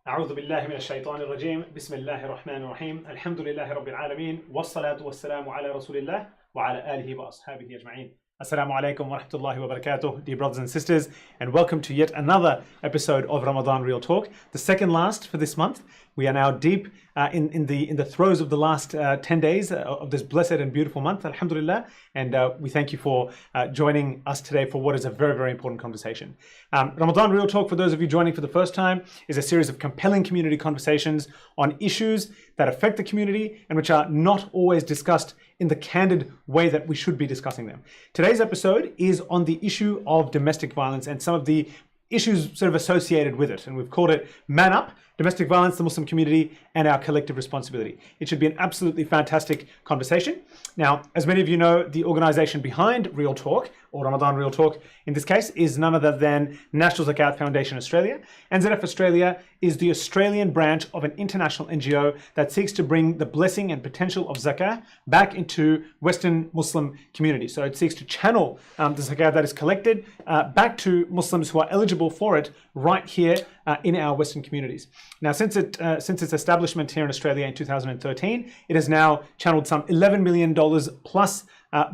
أعوذ بالله من الشيطان الرجيم بسم الله الرحمن الرحيم الحمد لله رب العالمين والصلاة والسلام على رسول الله وعلى آله وأصحابه أجمعين. Assalamu alaikum wa rahmatullahi wa barakatuh, dear brothers and sisters, and welcome to yet another episode of Ramadan Real Talk, the second last for this month. We are now deep in the throes of the last 10 days of this blessed and beautiful month, alhamdulillah, and we thank you for joining us today for what is a very, very important conversation. Ramadan Real Talk, for those of you joining for the first time, is a series of compelling community conversations on issues that affect the community and which are not always discussed in the candid way that we should be discussing them. Today's episode is on the issue of domestic violence and some of the issues sort of associated with it. And we've called it Man Up, Domestic Violence, the Muslim Community, and Our Collective Responsibility. It should be an absolutely fantastic conversation. Now, as many of you know, the organization behind Real Talk, or Ramadan Real Talk in this case, is none other than National Zakat Foundation Australia. NZF Australia is the Australian branch of an international NGO that seeks to bring the blessing and potential of Zakat back into Western Muslim communities. So it seeks to channel the Zakat that is collected back to Muslims who are eligible for it right here in our Western communities. Now, since its establishment here in Australia in 2013, it has now channeled some $11 million plus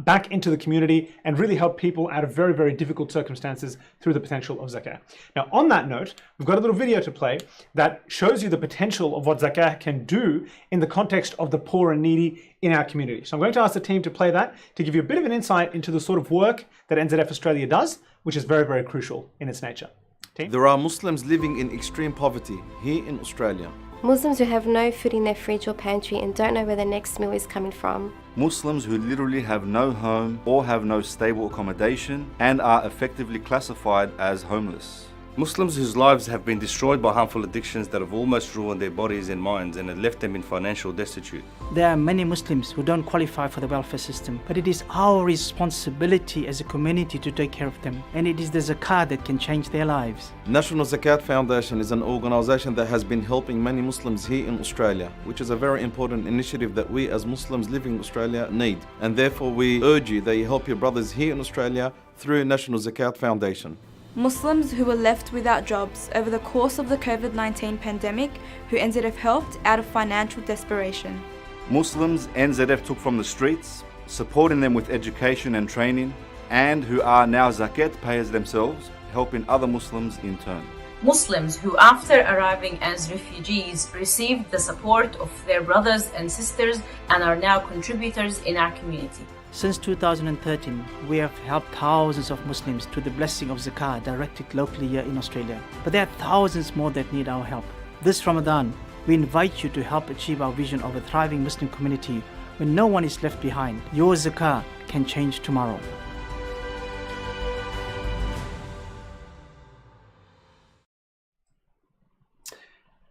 back into the community and really helped people out of very, very difficult circumstances through the potential of Zakat. Now, on that note, we've got a little video to play that shows you the potential of what Zakat can do in the context of the poor and needy in our community. So I'm going to ask the team to play that to give you a bit of an insight into the sort of work that NZF Australia does, which is very, very crucial in its nature. Team? There are Muslims living in extreme poverty here in Australia. Muslims who have no food in their fridge or pantry and don't know where their next meal is coming from. Muslims who literally have no home or have no stable accommodation and are effectively classified as homeless. Muslims whose lives have been destroyed by harmful addictions that have almost ruined their bodies and minds and have left them in financial destitute. There are many Muslims who don't qualify for the welfare system, but it is our responsibility as a community to take care of them, and it is the Zakat that can change their lives. National Zakat Foundation is an organisation that has been helping many Muslims here in Australia, which is a very important initiative that we as Muslims living in Australia need, and therefore we urge you that you help your brothers here in Australia through National Zakat Foundation. Muslims who were left without jobs over the course of the COVID-19 pandemic, who NZF helped out of financial desperation. Muslims NZF took from the streets, supporting them with education and training, and who are now Zakat payers themselves, helping other Muslims in turn. Muslims who, after arriving as refugees, received the support of their brothers and sisters and are now contributors in our community. Since 2013, we have helped thousands of Muslims to the blessing of Zakat directed locally here in Australia. But there are thousands more that need our help. This Ramadan, we invite you to help achieve our vision of a thriving Muslim community where no one is left behind. Your Zakat can change tomorrow.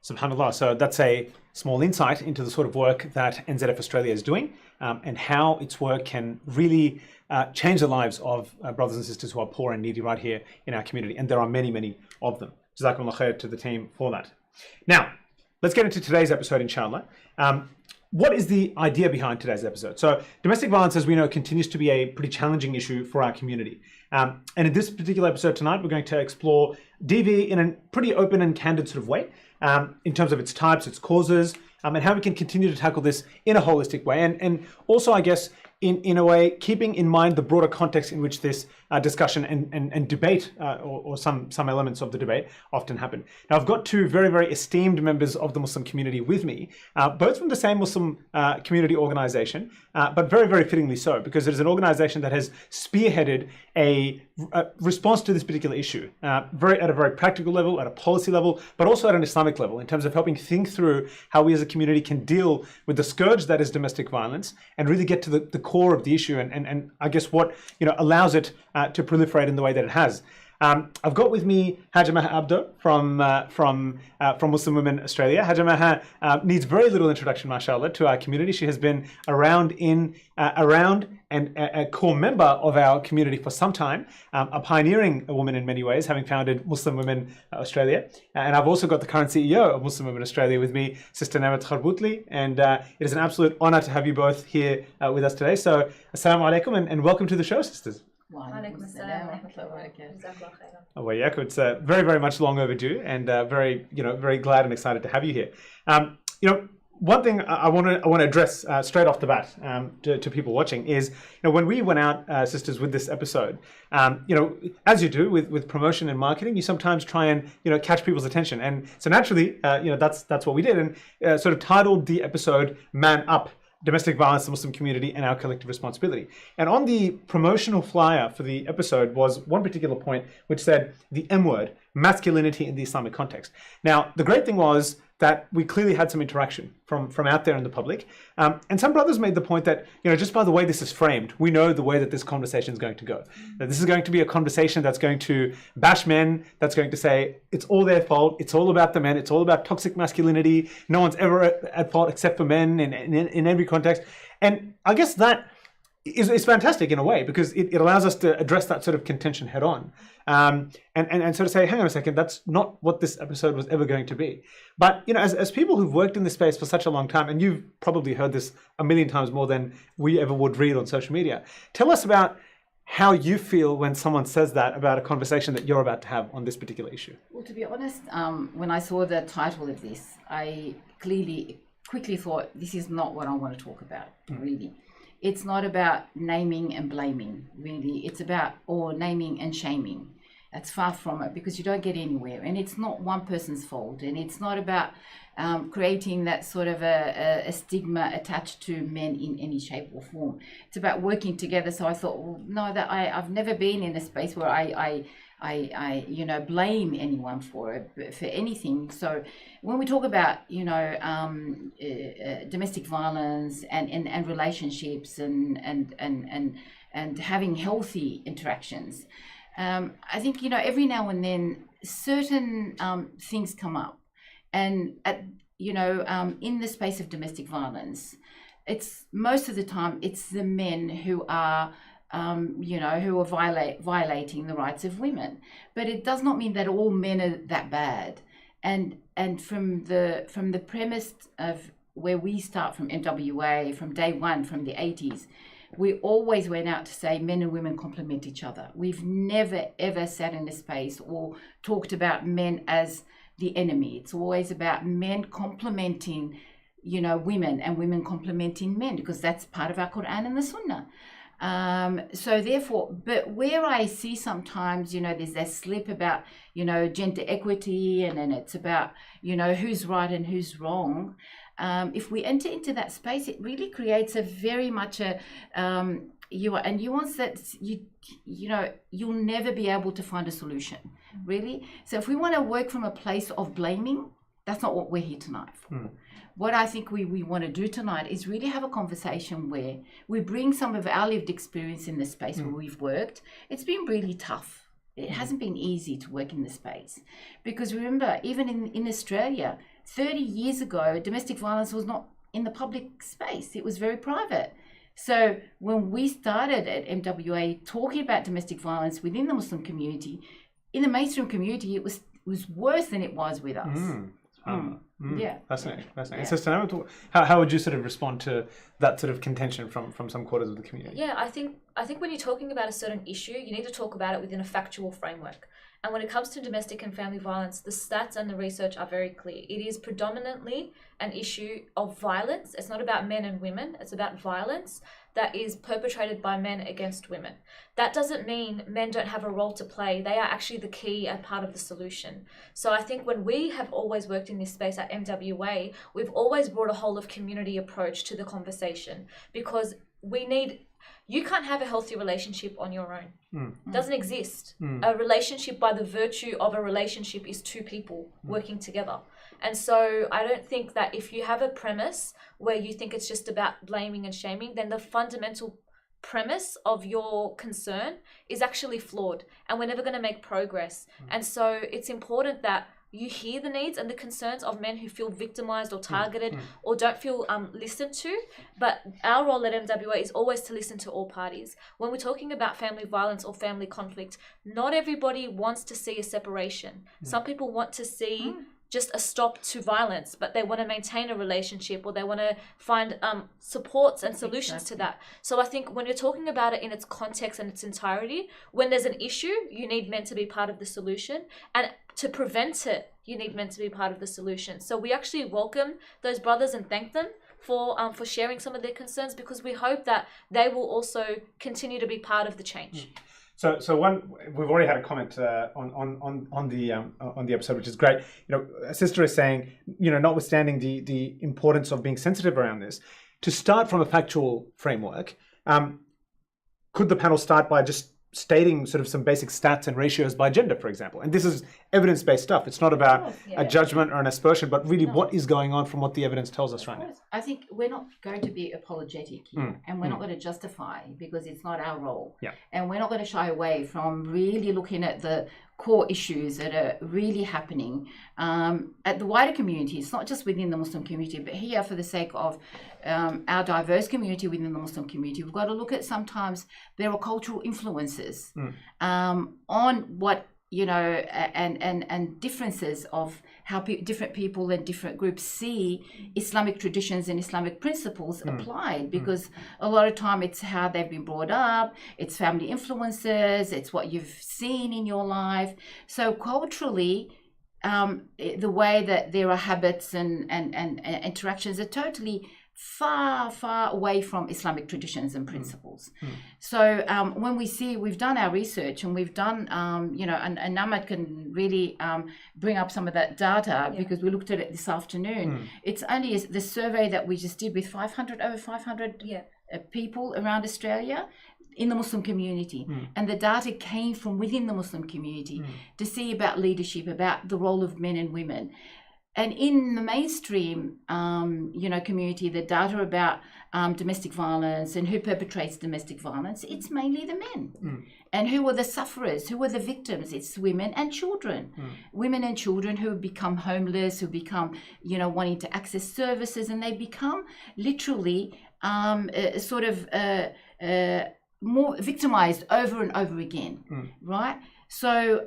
SubhanAllah. So that's a small insight into the sort of work that NZF Australia is doing and how its work can really change the lives of brothers and sisters who are poor and needy right here in our community. And there are many, many of them. Jazakumullah khair to the team for that. Now, let's get into today's episode, inshallah. What is the idea behind today's episode? So domestic violence, as we know, continues to be a pretty challenging issue for our community. And in this particular episode tonight, we're going to explore DV in a pretty open and candid sort of way in terms of its types, its causes, and how we can continue to tackle this in a holistic way. And also, I guess, in a way, keeping in mind the broader context in which this discussion and debate, or some elements of the debate, often happen. Now, I've got two very, very esteemed members of the Muslim community with me, both from the same Muslim community organization, but very, very fittingly so, because it is an organization that has spearheaded a response to this particular issue, at a very practical level, at a policy level, but also at an Islamic level, in terms of helping think through how we as a community can deal with the scourge that is domestic violence and really get to the core of the issue and I guess what allows it to proliferate in the way that it has. I've got with me Hajjeh Maha Abdo from Muslim Women Australia. Hajjeh Maha needs very little introduction, mashallah, to our community. She has been around and a core member of our community for some time, a pioneering woman in many ways, having founded Muslim Women Australia. And I've also got the current CEO of Muslim Women Australia with me, Sister Nemat Kharboutli. And it is an absolute honor to have you both here with us today. So, assalamu alaikum and welcome to the show, sisters. Alaikum assalam wa rahmatullahi wa barakatuh. Jazakallah khairan. Oh, well, yeah, it's very, very much long overdue, and very glad and excited to have you here. One thing I want to address straight off the bat to people watching is, when we went out, sisters, with this episode, as you do with promotion and marketing, you sometimes try and catch people's attention, and so naturally, that's what we did, and sort of titled the episode "Man Up: Domestic Violence, the Muslim Community, and Our Collective Responsibility." And on the promotional flyer for the episode was one particular point which said the M word, masculinity in the Islamic context. Now, the great thing was that we clearly had some interaction from out there in the public. And some brothers made the point that, just by the way this is framed, we know the way that this conversation is going to go. That this is going to be a conversation that's going to bash men, that's going to say it's all their fault, it's all about the men, it's all about toxic masculinity, no one's ever at fault except for men in every context. And I guess that is fantastic in a way, because it allows us to address that sort of contention head on. And sort of say, hang on a second, that's not what this episode was ever going to be. But, as people who've worked in this space for such a long time, and you've probably heard this a million times more than we ever would read on social media, tell us about how you feel when someone says that about a conversation that you're about to have on this particular issue. Well, to be honest, when I saw the title of this, I quickly thought, this is not what I want to talk about, really. It's not about naming and blaming, really. It's about naming and shaming. That's far from it, because you don't get anywhere. And it's not one person's fault. And it's not about creating that sort of a stigma attached to men in any shape or form. It's about working together. So I thought, well, no, that I've never been in a space where I blame anyone for anything. So when we talk about, domestic violence and relationships and having healthy interactions, I think, every now and then certain things come up, and in the space of domestic violence, it's most of the time it's the men who are who are violating the rights of women. But it does not mean that all men are that bad. And from the premise of where we start from MWA, from day one, from the 80s, we always went out to say men and women complement each other. We've never, ever sat in a space or talked about men as the enemy. It's always about men complementing, women, and women complementing men, because that's part of our Quran and the Sunnah. So therefore, but where I see sometimes, there's that slip about, gender equity, and then it's about, who's right and who's wrong. If we enter into that space, it really creates a very much a nuance that you'll never be able to find a solution, really. So if we want to work from a place of blaming, that's not what we're here tonight for. What I think we want to do tonight is really have a conversation where we bring some of our lived experience in the space where we've worked. It's been really tough. It hasn't been easy to work in the space, because remember, even in Australia, 30 years ago, domestic violence was not in the public space. It was very private. So when we started at MWA talking about domestic violence within the Muslim community, in the mainstream community, it was worse than it was with us. Yeah. Fascinating. Yeah. Sister, how would you sort of respond to that sort of contention from some quarters of the community? Yeah, I think when you're talking about a certain issue, you need to talk about it within a factual framework. And when it comes to domestic and family violence, the stats and the research are very clear. It is predominantly an issue of violence. It's not about men and women. It's about violence that is perpetrated by men against women. That doesn't mean men don't have a role to play. They are actually the key and part of the solution. So I think when we have always worked in this space at MWA, we've always brought a whole of community approach to the conversation, because you can't have a healthy relationship on your own. It doesn't exist. A relationship, by the virtue of a relationship, is two people working together. And so I don't think that if you have a premise where you think it's just about blaming and shaming, then the fundamental premise of your concern is actually flawed, and we're never going to make progress. And so it's important that you hear the needs and the concerns of men who feel victimized or targeted or don't feel listened to. But our role at MWA is always to listen to all parties. When we're talking about family violence or family conflict, not everybody wants to see a separation. Some people want to see just a stop to violence, but they want to maintain a relationship, or they want to find supports and solutions to that. So I think when you're talking about it in its context and its entirety, when there's an issue, you need men to be part of the solution, and to prevent it, you need men to be part of the solution. So we actually welcome those brothers and thank them for sharing some of their concerns, because we hope that they will also continue to be part of the change. So one, we've already had a comment on the episode, which is great. You know, a sister is saying, you know, notwithstanding the importance of being sensitive around this, to start from a factual framework, could the panel start by just stating sort of some basic stats and ratios by gender, for example? And this is evidence-based stuff. It's not about a judgment or an aspersion, but really what is going on from what the evidence tells us right now. I think we're not going to be apologetic here, and we're not going to justify, because it's not our role. And we're not going to shy away from really looking at the core issues that are really happening at the wider community. It's not just within the Muslim community, but here, for the sake of our diverse community within the Muslim community, we've got to look at sometimes there are cultural influences on what, you know, and differences of how different people and different groups see Islamic traditions and Islamic principles applied, because a lot of time it's how they've been brought up, it's family influences, it's what you've seen in your life. So culturally, the way that there are habits and interactions are totally far away from Islamic traditions and principles. So when we've done our research, and we've done, you know, and Nemat can really bring up some of that data, because we looked at it this afternoon. It's only the survey that we just did with over 500 people around Australia in the Muslim community, and the data came from within the Muslim community to see about leadership, about the role of men and women. And in the mainstream, you know, community, the data about domestic violence and who perpetrates domestic violence, it's mainly the men. And who are the sufferers? Who are the victims? It's women and children. Women and children who become homeless, who become, you know, wanting to access services, and they become literally more victimized over and over again, right? So,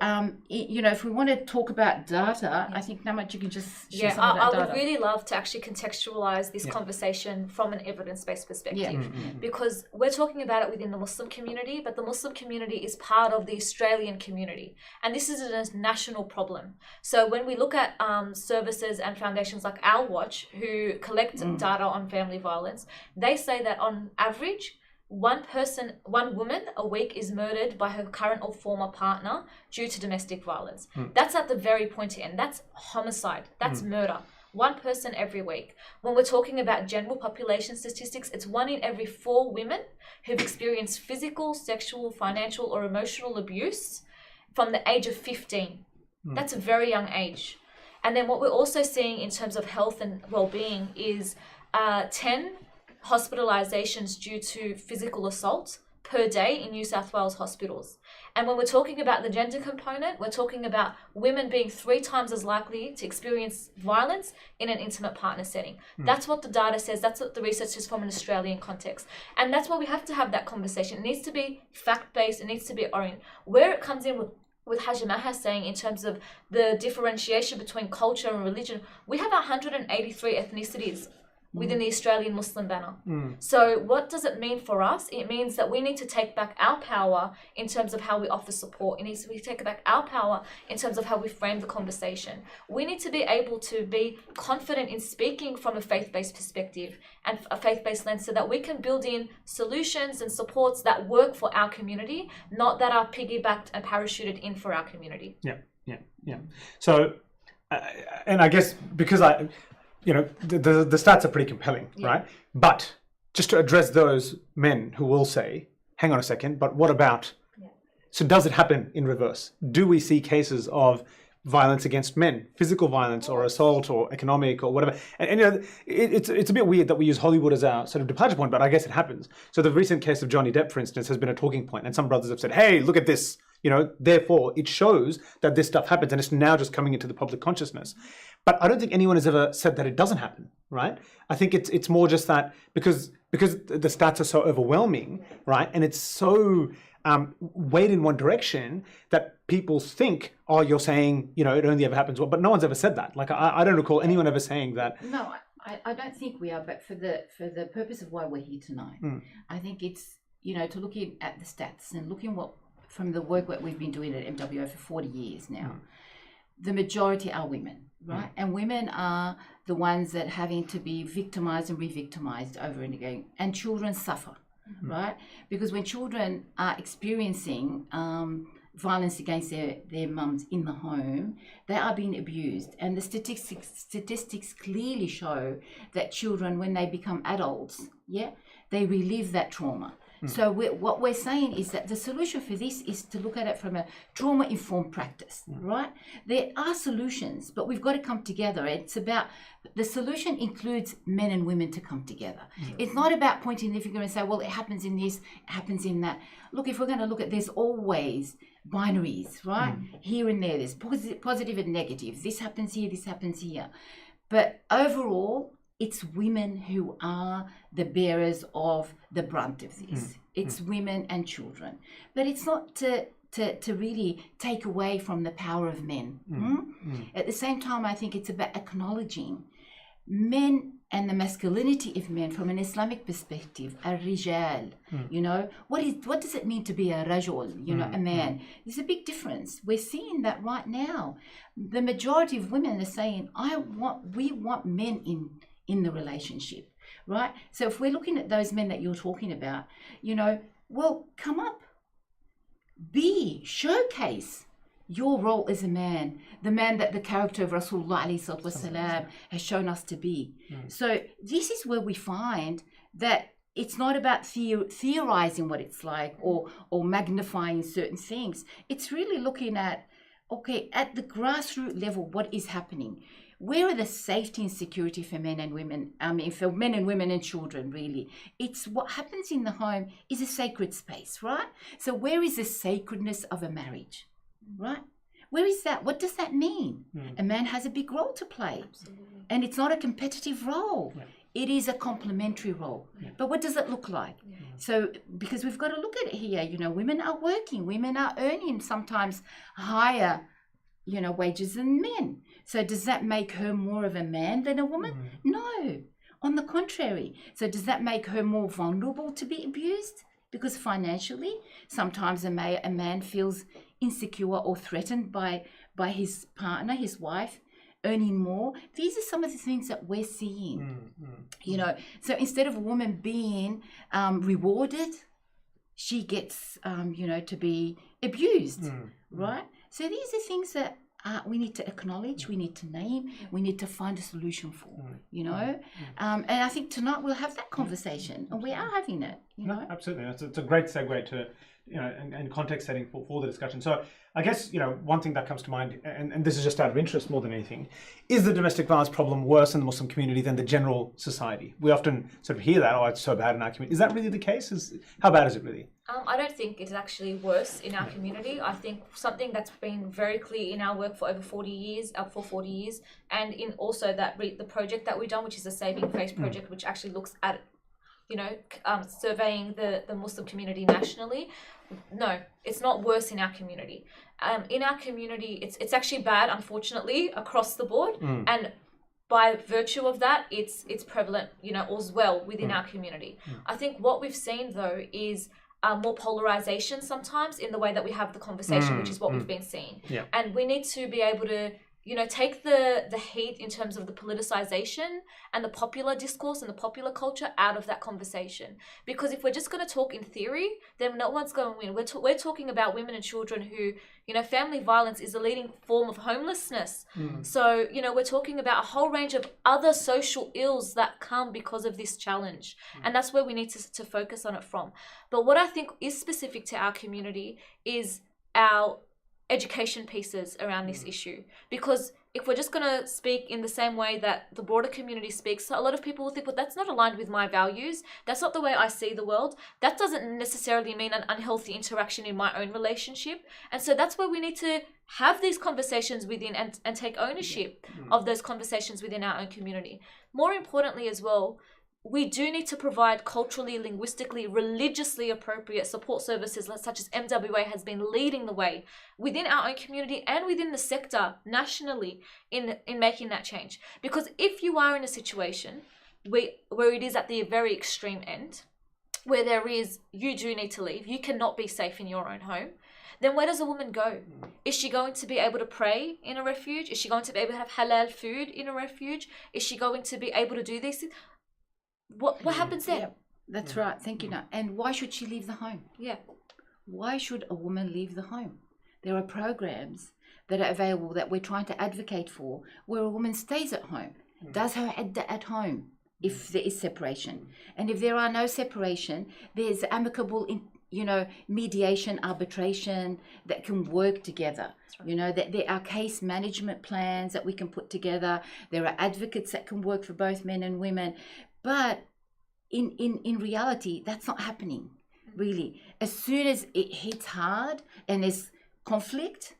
you know, if we want to talk about data, I think, Nemat, you can just share some of that data. I would really love to actually contextualize this conversation from an evidence-based perspective, because we're talking about it within the Muslim community, but the Muslim community is part of the Australian community, and this is a national problem. So when we look at services and foundations like Our Watch, who collect data on family violence, they say that on average, one woman a week is murdered by her current or former partner due to domestic violence. That's at the very pointy end. That's homicide. That's murder. One person every week. When we're talking about general population statistics, it's 1 in every 4 women who've experienced physical, sexual, financial, or emotional abuse from the age of 15. That's a very young age. And then what we're also seeing in terms of health and well-being is 10 hospitalizations due to physical assault per day in New South Wales hospitals. And when we're talking about the gender component, we're talking about women being 3 times as likely to experience violence in an intimate partner setting. That's what the data says. That's what the research is from an Australian context. And that's why we have to have that conversation. It needs to be fact-based. It needs to be oriented. Where it comes in with Hajjeh Maha saying in terms of the differentiation between culture and religion, we have 183 ethnicities within the Australian Muslim banner. So what does it mean for us? It means that we need to take back our power in terms of how we offer support. It needs to take back our power in terms of how we frame the conversation. We need to be able to be confident in speaking from a faith-based perspective and a faith-based lens, so that we can build in solutions and supports that work for our community, not that are piggybacked and parachuted in for our community. So, and I guess because you know, the stats are pretty compelling, right? But just to address those men who will say, hang on a second, but what about? So does it happen in reverse? Do we see cases of violence against men, physical violence or assault or economic or whatever? And you know, it's a bit weird that we use Hollywood as our sort of departure point, but I guess it happens. So the recent case of Johnny Depp, for instance, has been a talking point, and some brothers have said, hey, look at this. You know, therefore, it shows that this stuff happens, and it's now just coming into the public consciousness. But I don't think anyone has ever said that it doesn't happen, right? I think it's more just that because the stats are so overwhelming, right? And it's so weighed in one direction that people think, oh, you're saying, you know, it only ever happens, but no one's ever said that. Like, I don't recall anyone ever saying that. No, I don't think we are, but for the purpose of why we're here tonight, I think it's, you know, to look at the stats and looking from the work that we've been doing at MWO for 40 years now, the majority are women, right? And women are the ones that having to be victimized and re-victimized over and again, and children suffer, right? Because when children are experiencing violence against their mums in the home, they are being abused. And the statistics clearly show that children, when they become adults, they relive that trauma. So what we're saying is that the solution for this is to look at it from a trauma-informed practice, right? There are solutions, but we've got to come together. It's about, the solution includes men and women to come together. It's not about pointing the finger and say, well, it happens in this, it happens in that. Look, if we're going to look at, there's always binaries, right? Here and there, there's positive and negative. This happens here, this happens here. But overall, it's women who are the bearers of the brunt of this. It's women and children. But it's not to really take away from the power of men. At the same time, I think it's about acknowledging men and the masculinity of men from an Islamic perspective, al-rijal, you know, what does it mean to be a rajul, you know, a man? There's a big difference. We're seeing that right now. The majority of women are saying, we want men in the relationship, right? So if we're looking at those men that you're talking about, you know, well, come up, showcase your role as a man, the man that the character of Rasulullah ﷺ has shown us to be. So this is where we find that it's not about theorizing what it's like or magnifying certain things. It's really looking at, okay, at the grassroots level, what is happening? Where are the safety and security for men and women? I mean, for men and women and children, really. It's what happens in the home is a sacred space, right? So where is the sacredness of a marriage, right? Where is that? What does that mean? A man has a big role to play. Absolutely. And it's not a competitive role. It is a complementary role. But what does it look like? So, because we've got to look at it here, you know, women are working, women are earning sometimes higher, you know, wages than men. So does that make her more of a man than a woman? No, on the contrary. So does that make her more vulnerable to be abused? Because financially, sometimes a man feels insecure or threatened by his partner, his wife, earning more. These are some of the things that we're seeing, you know. So instead of a woman being rewarded, she gets, you know, to be abused, right? So these are things that we need to acknowledge, we need to name, we need to find a solution for, you know. And I think tonight we'll have that conversation, and we are having it, you know. Absolutely. It's a great segue to, you know, and context setting for the discussion. So I guess, you know, one thing that comes to mind, and this is just out of interest more than anything, is the domestic violence problem worse in the Muslim community than the general society? We often sort of hear that, oh, it's so bad in our community. Is that really the case? How bad is it really? I don't think it's actually worse in our community. I think something that's been very clear in our work for over 40 years, and in also that the project that we've done, which is the Saving Face project, which actually looks at, you know, surveying the Muslim community nationally. No, it's not worse in our community. In our community, it's actually bad, unfortunately, across the board. And by virtue of that, it's prevalent, you know, as well within our community. I think what we've seen though is more polarization sometimes in the way that we have the conversation, which is what we've been seeing. And we need to be able to, you know, take the heat in terms of the politicization and the popular discourse and the popular culture out of that conversation. Because if we're just going to talk in theory, then no one's going to win. We're talking about women and children who, you know, family violence is a leading form of homelessness. So, you know, we're talking about a whole range of other social ills that come because of this challenge. And that's where we need to focus on it from. But what I think is specific to our community is our education pieces around this issue, because if we're just going to speak in the same way that the broader community speaks, a lot of people will think, well, that's not aligned with my values, that's not the way I see the world, that doesn't necessarily mean an unhealthy interaction in my own relationship. And so that's where we need to have these conversations within and take ownership of those conversations within our own community. More importantly as well, we do need to provide culturally, linguistically, religiously appropriate support services such as MWA has been leading the way within our own community and within the sector nationally in making that change. Because if you are in a situation where it is at the very extreme end, where you do need to leave, you cannot be safe in your own home, then where does a woman go? Is she going to be able to pray in a refuge? Is she going to be able to have halal food in a refuge? Is she going to be able to do these things? What happens then? Yeah, that's right. Thank you. And why should she leave the home? Yeah. Why should a woman leave the home? There are programs that are available that we're trying to advocate for, where a woman stays at home, does her iddah at home if there is separation. And if there are no separation, there's amicable, mediation, arbitration that can work together. Right. That there are case management plans that we can put together. There are advocates that can work for both men and women. But in reality, that's not happening, really. As soon as it hits hard and there's conflict,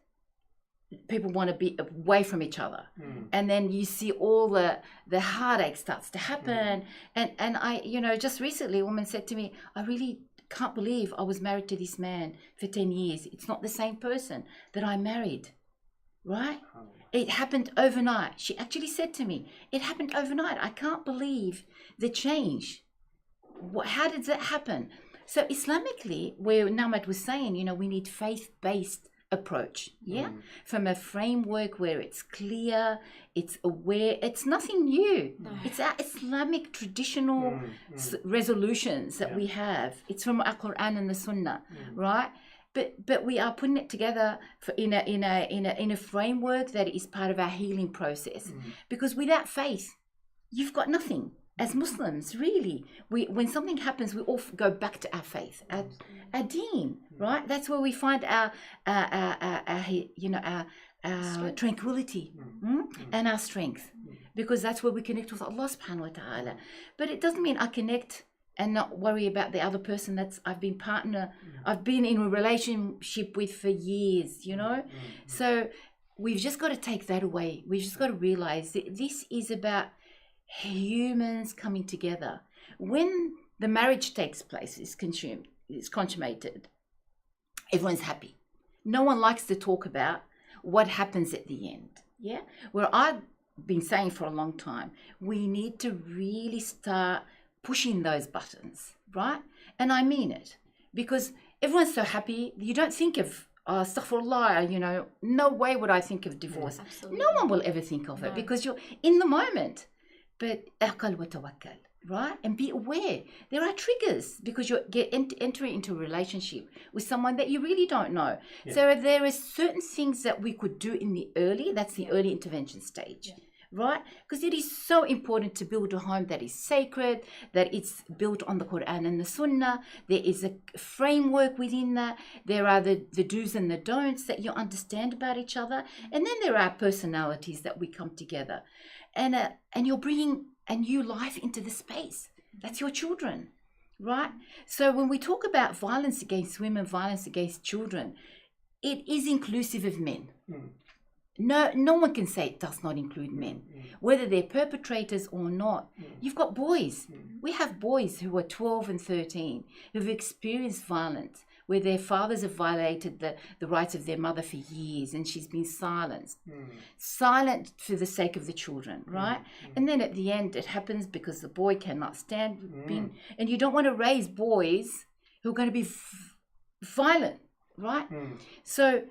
people want to be away from each other. And then you see all the heartache starts to happen. And I, just recently, a woman said to me, I really can't believe I was married to this man for 10 years. It's not the same person that I married, right? It happened overnight. She actually said to me, it happened overnight. I can't believe the change. How did that happen? So Islamically, where Nemat was saying, we need faith-based approach, from a framework where it's clear, it's aware, it's nothing new. It's our Islamic traditional resolutions that we have. It's from our Quran and the Sunnah, right? But we are putting it together in a framework that is part of our healing process. Because without faith, you've got nothing. As Muslims, really, when something happens, we all go back to our faith, our deen, right? That's where we find our tranquility and our strength, because that's where we connect with Allah subhanahu wa ta'ala. But it doesn't mean I connect and not worry about the other person I've been in a relationship with for years, So we've just got to take that away. We've just got to realize that this is about humans coming together. When the marriage takes place, is consummated, everyone's happy. No one likes to talk about what happens at the end. Yeah, where I've been saying for a long time, we need to really start pushing those buttons, right? And I mean it, because everyone's so happy. You don't think of astaghfirullah, no way would I think of divorce. Absolutely. No one will ever think of it, because you're in the moment. But aqal wa tawakkal, right? And be aware. There are triggers, because you're entering into a relationship with someone that you really don't know. Yeah. So there are certain things that we could do in the early intervention stage, right? Because it is so important to build a home that is sacred, that it's built on the Quran and the Sunnah. There is a framework within that. There are the do's and the don'ts that you understand about each other. And then there are personalities that we come together. And you're bringing a new life into the space. That's your children, right? So when we talk about violence against women, violence against children, it is inclusive of men. No one can say it does not include men, whether they're perpetrators or not. You've got boys. We have boys who are 12 and 13 who've experienced violence, where their fathers have violated the rights of their mother for years, and she's been silenced. Silent for the sake of the children, right? And then at the end, it happens because the boy cannot stand being... And you don't want to raise boys who are going to be violent, right? So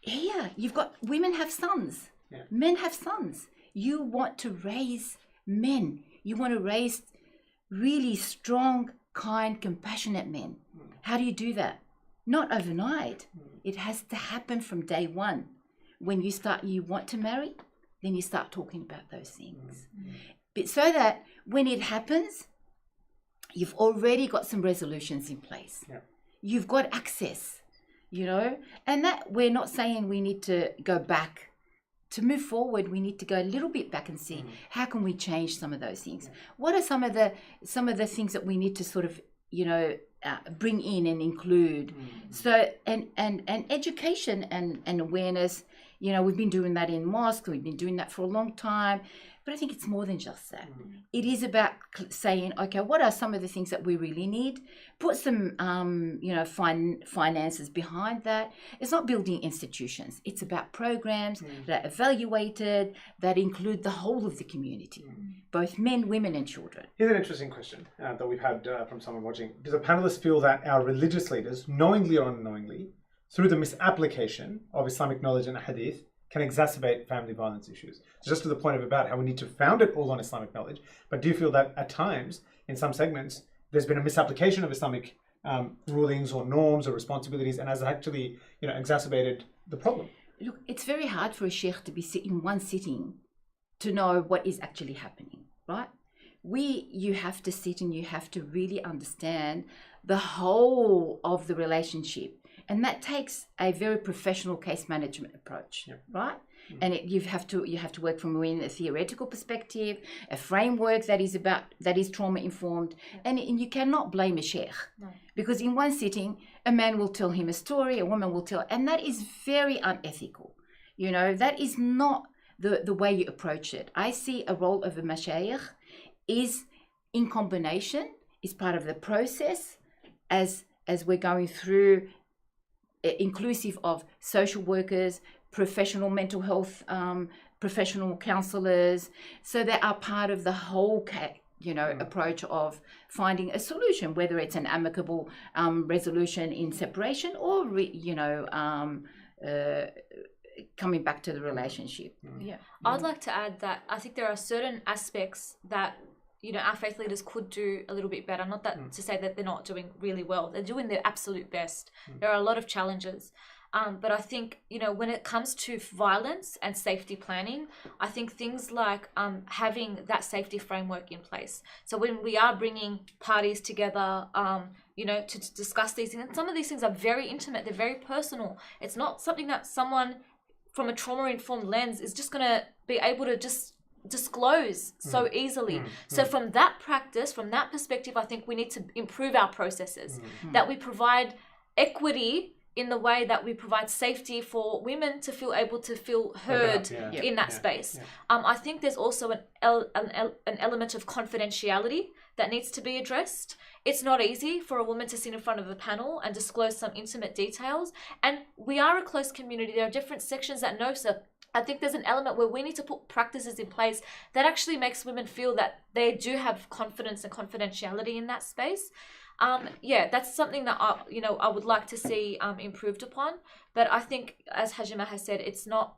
here, you've got... Women have sons. Men have sons. You want to raise men. You want to raise really strong, kind, compassionate men. How do you do that? Not overnight. It has to happen from day one. When you want to marry, then you start talking about those things. But so that when it happens, you've already got some resolutions in place. You've got access, and that we're not saying we need to go back. To move forward, we need to go a little bit back and see how can we change some of those things. What are some of the things that we need to sort of, bring in and include? So and education and awareness You know, we've been doing that in mosque, we've been doing that for a long time. But I think it's more than just that. It is about saying, okay, what are some of the things that we really need? Put some, finances behind that. It's not building institutions. It's about programs that are evaluated, that include the whole of the community, both men, women, and children. Here's an interesting question that we've had from someone watching. Does a panelist feel that our religious leaders, knowingly or unknowingly, through the misapplication of Islamic knowledge and hadith, can exacerbate family violence issues? So just to the point of about how we need to found it all on Islamic knowledge, but do you feel that at times, in some segments, there's been a misapplication of Islamic rulings or norms or responsibilities, and has actually, exacerbated the problem? Look, it's very hard for a sheikh to be in one sitting to know what is actually happening, right? You have to sit and you have to really understand the whole of the relationship. And that takes a very professional case management approach, right? And you have to work from within a theoretical perspective, a framework that is trauma informed, and you cannot blame a sheikh, because in one sitting a man will tell him a story, a woman will tell, and that is very unethical. That is not the way you approach it. I see a role of a mashayikh is in combination, is part of the process as we're going through, inclusive of social workers, professional mental health, professional counselors. So they are part of the whole approach of finding a solution, whether it's an amicable resolution in separation or coming back to the relationship. I'd like to add that I think there are certain aspects that our faith leaders could do a little bit better. Not that to say that they're not doing really well. They're doing their absolute best. There are a lot of challenges. But I think, when it comes to violence and safety planning, I think things like having that safety framework in place. So when we are bringing parties together, to discuss these things, and some of these things are very intimate, they're very personal. It's not something that someone from a trauma-informed lens is just going to be able to just disclose so easily. So from that practice, from that perspective, I think we need to improve our processes, that we provide equity in the way that we provide safety for women to feel able to feel heard in that space. I think there's also an element of confidentiality that needs to be addressed. It's not easy for a woman to sit in front of a panel and disclose some intimate details. And we are a close community. There are different sections that know. So I think there's an element where we need to put practices in place that actually makes women feel that they do have confidence and confidentiality in that space. That's something that I would like to see improved upon. But I think, as Hajjeh Maha has said, it's not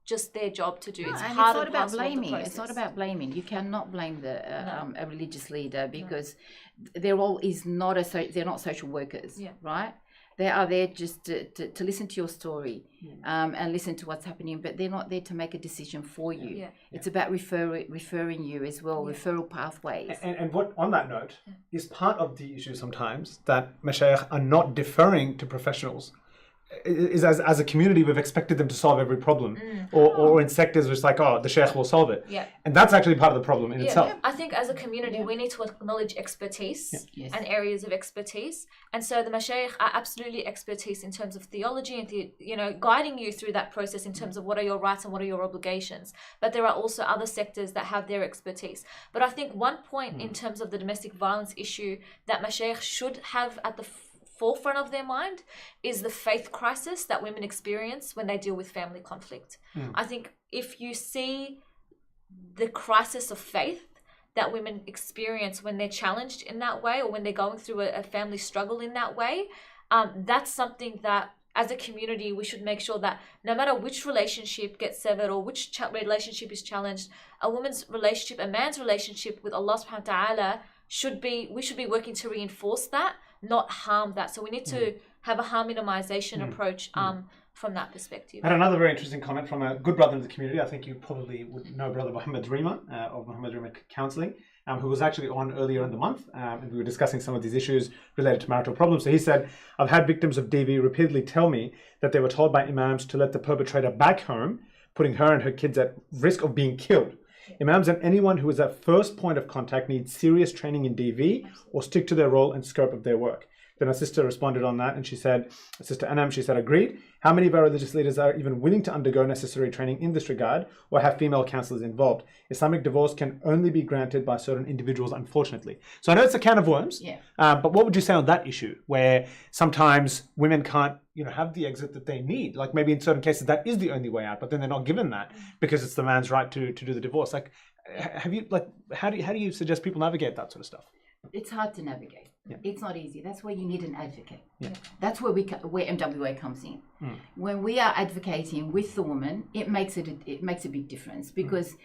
just their job to do. It's not about blaming. It's not about blaming. You cannot blame a religious leader, because their role is they're not social workers, right? They are there just to listen to your story and listen to what's happening, but they're not there to make a decision for you. It's about referring you as well, referral pathways. And what, on that note, is part of the issue sometimes that mashayikh are not deferring to professionals. Is as a community, we've expected them to solve every problem, or in sectors where it's like, the sheikh will solve it. And that's actually part of the problem in itself. I think as a community, we need to acknowledge expertise and areas of expertise. And so the mashayikh are absolutely expertise in terms of theology and guiding you through that process in terms of what are your rights and what are your obligations. But there are also other sectors that have their expertise. But I think one point in terms of the domestic violence issue that mashayikh should have at the forefront of their mind is the faith crisis that women experience when they deal with family conflict. I think if you see the crisis of faith that women experience when they're challenged in that way, or when they're going through a family struggle in that way, that's something that as a community we should make sure that no matter which relationship gets severed or which relationship is challenged, a woman's relationship, a man's relationship with Allah subhanahu wa ta'ala we should be working to reinforce that, not harm that. So we need to have a harm minimization approach from that perspective. And another very interesting comment from a good brother in the community. I think you probably would know Brother Muhammad Rima of Muhammad Rima Counselling, who was actually on earlier in the month, and we were discussing some of these issues related to marital problems. So he said, I've had victims of DV repeatedly tell me that they were told by imams to let the perpetrator back home, putting her and her kids at risk of being killed. Imams and anyone who is at first point of contact needs serious training in DV or stick to their role and scope of their work. Then a sister responded on that and she said, Sister Anam, she said, agreed. How many of our religious leaders are even willing to undergo necessary training in this regard or have female counselors involved? Islamic divorce can only be granted by certain individuals, unfortunately. So I know it's a can of worms, but what would you say on that issue where sometimes women can't, have the exit that they need? Like maybe in certain cases that is the only way out, but then they're not given that because it's the man's right to do the divorce. Like, how do you suggest people navigate that sort of stuff? It's hard to navigate. Yeah. It's not easy. That's why you need an advocate. Yeah. That's where where MWA comes in. When we are advocating with the woman, it makes a big difference because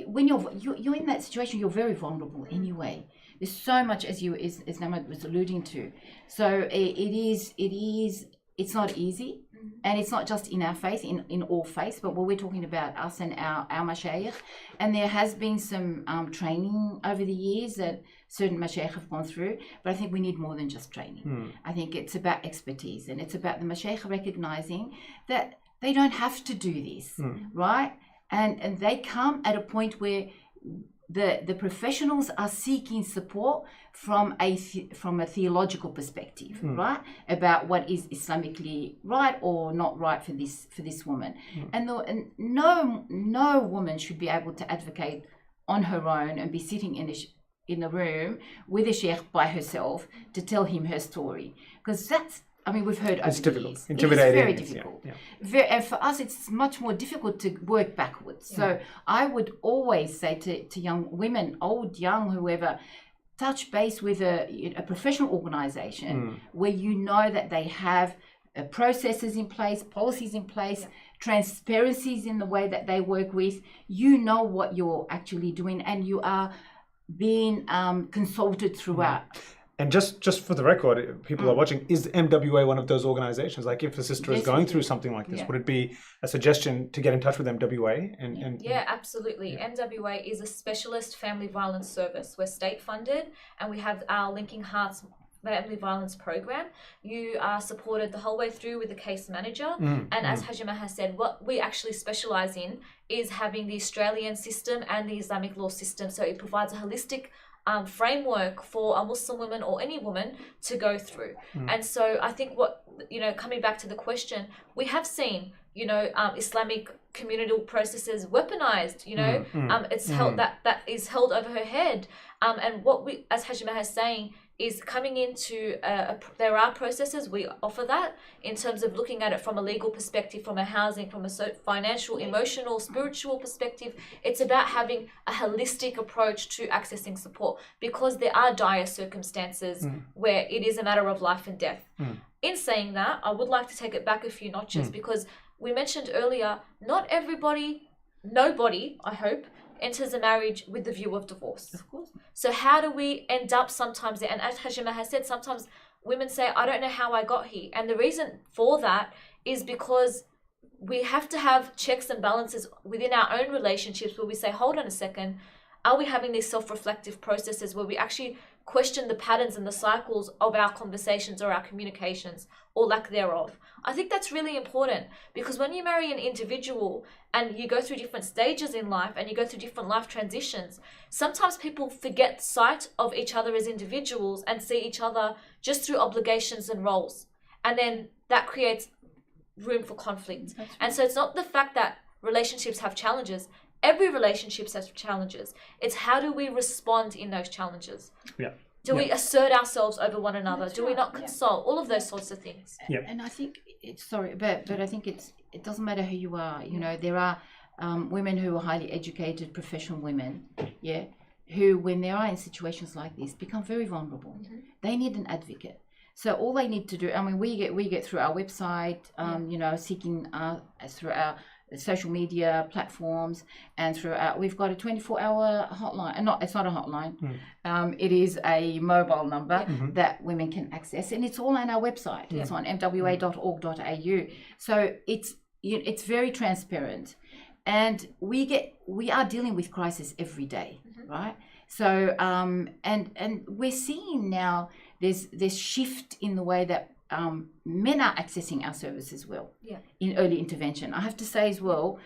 when you're in that situation, you're very vulnerable anyway. There's so much as Nemat was alluding to. So it's not easy. And it's not just in our faith, in all faiths, but we're talking about us and our mashayikh. And there has been some training over the years that certain mashayikh have gone through, but I think we need more than just training. I think it's about expertise, and it's about the mashayikh recognizing that they don't have to do this, right? And they come at a point where the professionals are seeking support from a theological perspective, right, about what is Islamically right or not right for this woman, and no woman should be able to advocate on her own and be sitting in a room with a sheikh by herself to tell him her story, because we've heard over the years. Intimidating. It's very difficult. And for us, it's much more difficult to work backwards. So I would always say to young women, old, young, whoever, touch base with a professional organization where you know that they have processes in place, policies in place, transparencies in the way that they work with. You know what you're actually doing, and you are being consulted throughout. And just for the record, people are watching, is MWA one of those organizations? Like if a sister is going through something like this, would it be a suggestion to get in touch with MWA? Yeah, absolutely. MWA is a specialist family violence service. We're state funded, and we have our Linking Hearts family violence program. You are supported the whole way through with a case manager. And as Hajjeh Maha said, what we actually specialize in is having the Australian system and the Islamic law system. So it provides a holistic framework for a Muslim woman or any woman to go through. And so I think coming back to the question, we have seen, Islamic communal processes weaponized, it's held that is held over her head. And what we, as Hajjeh Maha is saying, is coming into there are processes, we offer that in terms of looking at it from a legal perspective, from a housing, from a financial, emotional, spiritual perspective. It's about having a holistic approach to accessing support, because there are dire circumstances where it is a matter of life and death. In saying that, I would like to take it back a few notches, because we mentioned earlier, nobody, I hope, enters a marriage with the view of divorce. Of course. So how do we end up sometimes there? And as Hajjeh Maha said, sometimes women say, I don't know how I got here. And the reason for that is because we have to have checks and balances within our own relationships where we say, hold on a second, are we having these self-reflective processes where we actually question the patterns and the cycles of our conversations or our communications or lack thereof? I think that's really important, because when you marry an individual and you go through different stages in life and you go through different life transitions, sometimes people forget sight of each other as individuals and see each other just through obligations and roles. And then that creates room for conflict. Right. And so it's not the fact that relationships have challenges. Every relationship has challenges. It's how do we respond in those challenges? Yeah. Do we assert ourselves over one another? That's Do we not console? All of those sorts of things. Yeah. And I think but I think it doesn't matter who you are. There are women who are highly educated, professional women, who, when they are in situations like this, become very vulnerable. They need an advocate. So all they need to do, we get through our website, seeking through our social media platforms, and throughout we've got a 24-hour hotline. And it's not a hotline. It is a mobile number that women can access, and it's all on our website. It's on mwa.org.au. So it's very transparent, and we are dealing with crisis every day, right? So and we're seeing now there's this shift in the way that men are accessing our service as well in early intervention. I have to say as well,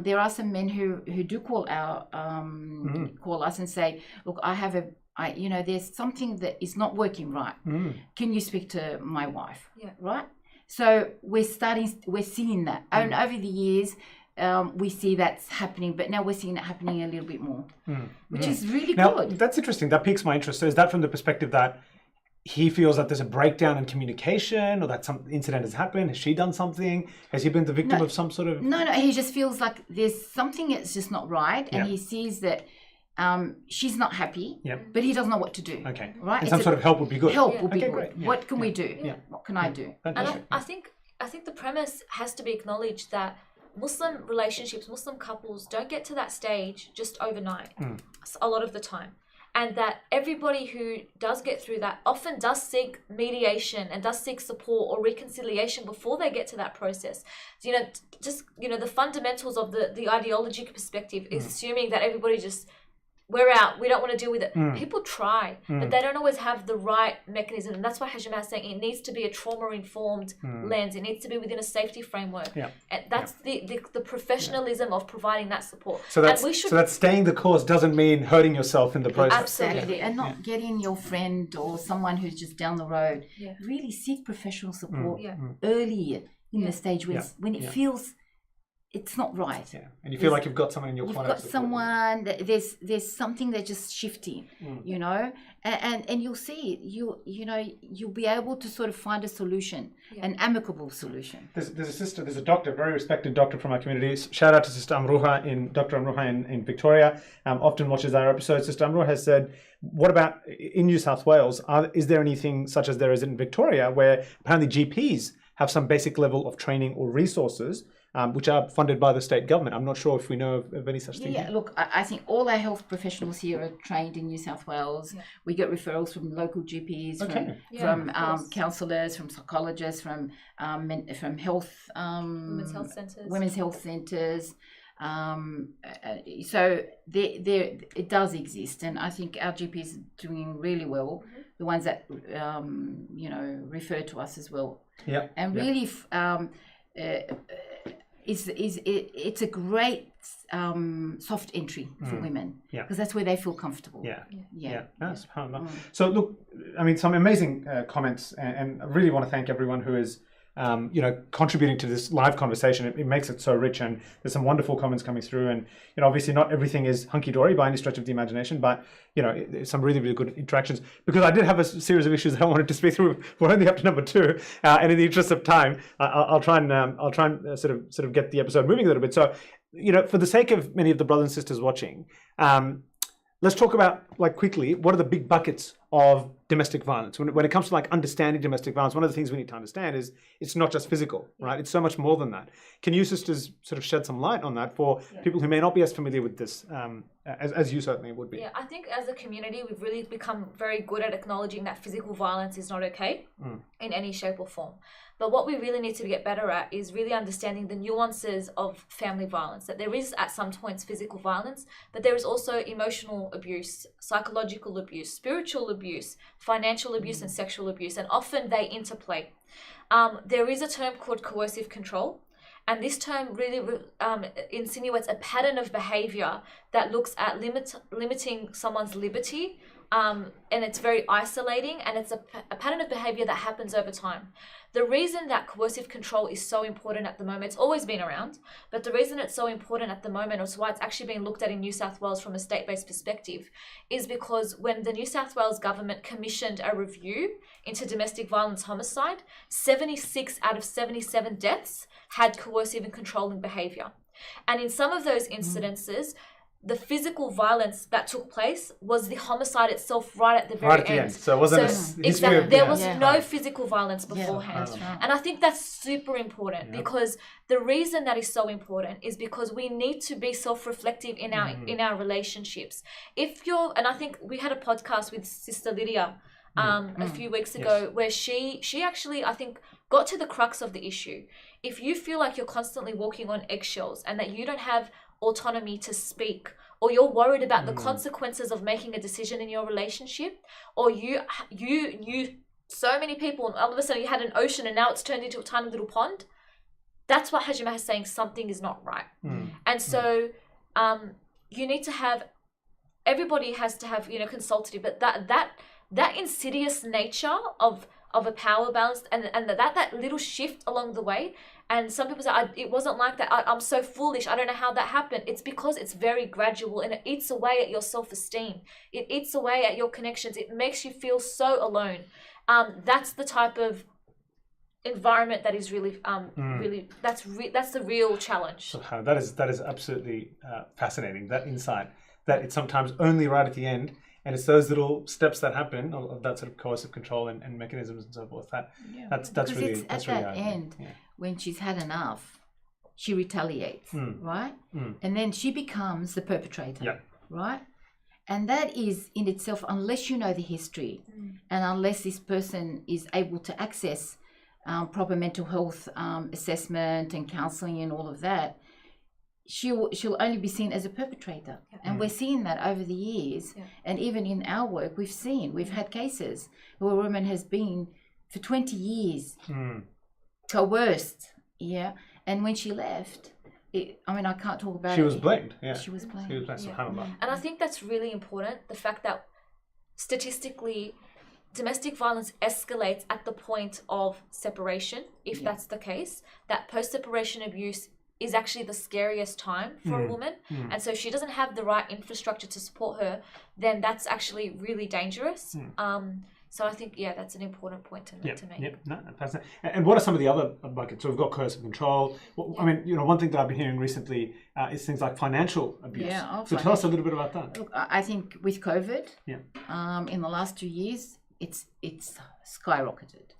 there are some men who do call us and say, look, I have there's something that is not working right. Can you speak to my wife? Yeah. Right. So we're seeing that, and over the years, we see that's happening, but now we're seeing it happening a little bit more, which is really good. That's interesting. That piques my interest. So is that from the perspective that he feels that there's a breakdown in communication, or that some incident has happened? Has she done something? Has he been the victim of some sort of... No, he just feels like there's something that's just not right, and he sees that she's not happy, but he doesn't know what to do. Okay. Right? And some sort of help would be good. Help would be good. Great. Yeah. What can we do? Yeah. What can I do? And I think the premise has to be acknowledged that Muslim relationships, Muslim couples don't get to that stage just overnight, a lot of the time. And that everybody who does get through that often does seek mediation and does seek support or reconciliation before they get to that process. So, the fundamentals of the ideology perspective is assuming that everybody just, we're out, we don't want to deal with it. People try, but they don't always have the right mechanism. And that's why Hajjeh Maha is saying it needs to be a trauma-informed lens. It needs to be within a safety framework. Yeah. And that's the professionalism of providing that support. So that's staying the course doesn't mean hurting yourself in the process. Absolutely. And not getting your friend or someone who's just down the road. Yeah. Really seek professional support early in the stage when it feels... it's not right. Yeah, and you feel like you've got someone in your corner. You've got someone. There's something that's just shifting, and you'll see you'll be able to sort of find a solution, an amicable solution. There's a doctor, very respected doctor from our community. Shout out to Sister Amruha Dr. Amruha in Victoria. Often watches our episodes. Sister Amruha has said, what about in New South Wales? Is there anything such as there is in Victoria, where apparently GPs have some basic level of training or resources, which are funded by the state government? I'm not sure if we know of any such thing. Yeah, look, I think all our health professionals here are trained in New South Wales. Yeah. We get referrals from local GPs, from counsellors, from psychologists, from health, women's health centres. So it does exist, and I think our GPs are doing really well. The ones that refer to us as well. Yeah, and really. It's a great soft entry for women, because that's where they feel comfortable. So look, I mean, some amazing comments, and I really want to thank everyone who is contributing to this live conversation. It makes it so rich, and there's some wonderful comments coming through, and obviously not everything is hunky-dory by any stretch of the imagination, but some really, really good interactions, because I did have a series of issues that I wanted to speak through. We're only up to number 2, and in the interest of time, I'll try and sort of get the episode moving a little bit. So for the sake of many of the brothers and sisters watching, let's talk about, quickly, what are the big buckets of domestic violence? When it comes to understanding domestic violence, one of the things we need to understand is it's not just physical, right? It's so much more than that. Can you sisters sort of shed some light on that for people who may not be as familiar with this, as you certainly would be? Yeah, I think as a community, we've really become very good at acknowledging that physical violence is not okay in any shape or form. But what we really need to get better at is really understanding the nuances of family violence, that there is at some points physical violence, but there is also emotional abuse, psychological abuse, spiritual abuse, financial abuse, and sexual abuse, and often they interplay. There is a term called coercive control, and this term really insinuates a pattern of behavior that looks at limiting someone's liberty, and it's very isolating, and it's a pattern of behavior that happens over time. The reason that coercive control is so important at the moment, it's always been around, but the reason it's so important at the moment, or why it's actually being looked at in New South Wales from a state-based perspective, is because when the New South Wales government commissioned a review into domestic violence homicide, 76 out of 77 deaths had coercive and controlling behavior. And in some of those incidences, the physical violence that took place was the homicide itself right at the very end. So it wasn't there was no physical violence beforehand. Right. And I think that's super important, because the reason that is so important is because we need to be self-reflective in our relationships. And I think we had a podcast with Sister Lydia a few weeks ago where she actually, I think, got to the crux of the issue. If you feel like you're constantly walking on eggshells and that you don't have autonomy to speak, or you're worried about the consequences of making a decision in your relationship, or you so many people, and all of a sudden you had an ocean and now it's turned into a tiny little pond, that's what Hajjeh Maha is saying, something is not right. And so you need to have everybody has to have, consultative, but that insidious nature of a power balance and that little shift along the way. And some people say, it wasn't like that. I'm so foolish. I don't know how that happened. It's because it's very gradual, and it eats away at your self-esteem. It eats away at your connections. It makes you feel so alone. That's the type of environment that is really, that's the real challenge. So that is absolutely fascinating. That insight that it's sometimes only right at the end, and it's those little steps that happen of that sort of coercive control and mechanisms and so forth. That's really it's that's at really that end when she's had enough, she retaliates, right? And then she becomes the perpetrator, right? And that is in itself, unless you know the history, and unless this person is able to access proper mental health assessment and counselling and all of that, she'll only be seen as a perpetrator. And we're seeing that over the years. And even in our work, we've had cases where a woman has been for 20 years coerced, and when she left, I can't talk about it. She was blamed. She was blamed. SubhanAllah. And I think that's really important, the fact that statistically domestic violence escalates at the point of separation, if that's the case, that post-separation abuse is actually the scariest time for a woman. And so if she doesn't have the right infrastructure to support her, then that's actually really dangerous. So I think, that's an important point to make. No, fascinating. And what are some of the other buckets? So we've got coercive control. I mean, one thing that I've been hearing recently is things like financial abuse. So tell us a little bit about that. Look, I think with COVID, in the last 2 years, it's skyrocketed.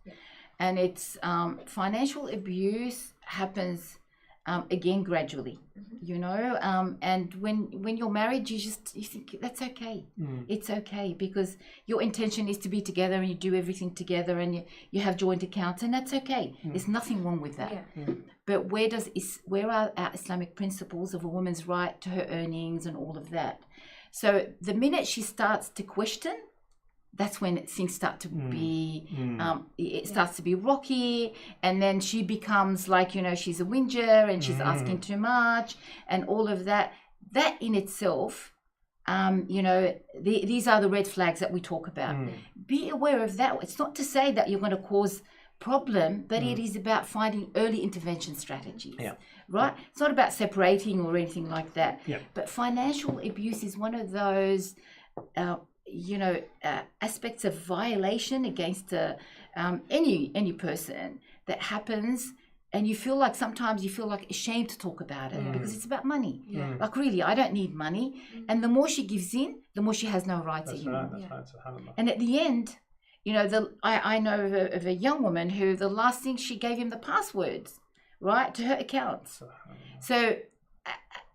And it's financial abuse happens again gradually, and when you're married, you think that's okay. It's okay because your intention is to be together and you do everything together and you have joint accounts, and that's okay. There's nothing wrong with that. But where are our Islamic principles of a woman's right to her earnings and all of that? So the minute she starts to question, that's when things start to be, it starts to be rocky, and then she becomes like, she's a whinger and she's asking too much and all of that. That in itself, these are the red flags that we talk about. Be aware of that. It's not to say that you're going to cause problem, but it is about finding early intervention strategies, right? It's not about separating or anything like that. But financial abuse is one of those aspects of violation against any person that happens, and sometimes you feel like ashamed to talk about it because it's about money. Like, really, I don't need money. And the more she gives in, the more she has no rights anymore. That's right. And at the end, I know of a young woman who the last thing, she gave him the passwords, right, to her accounts. So,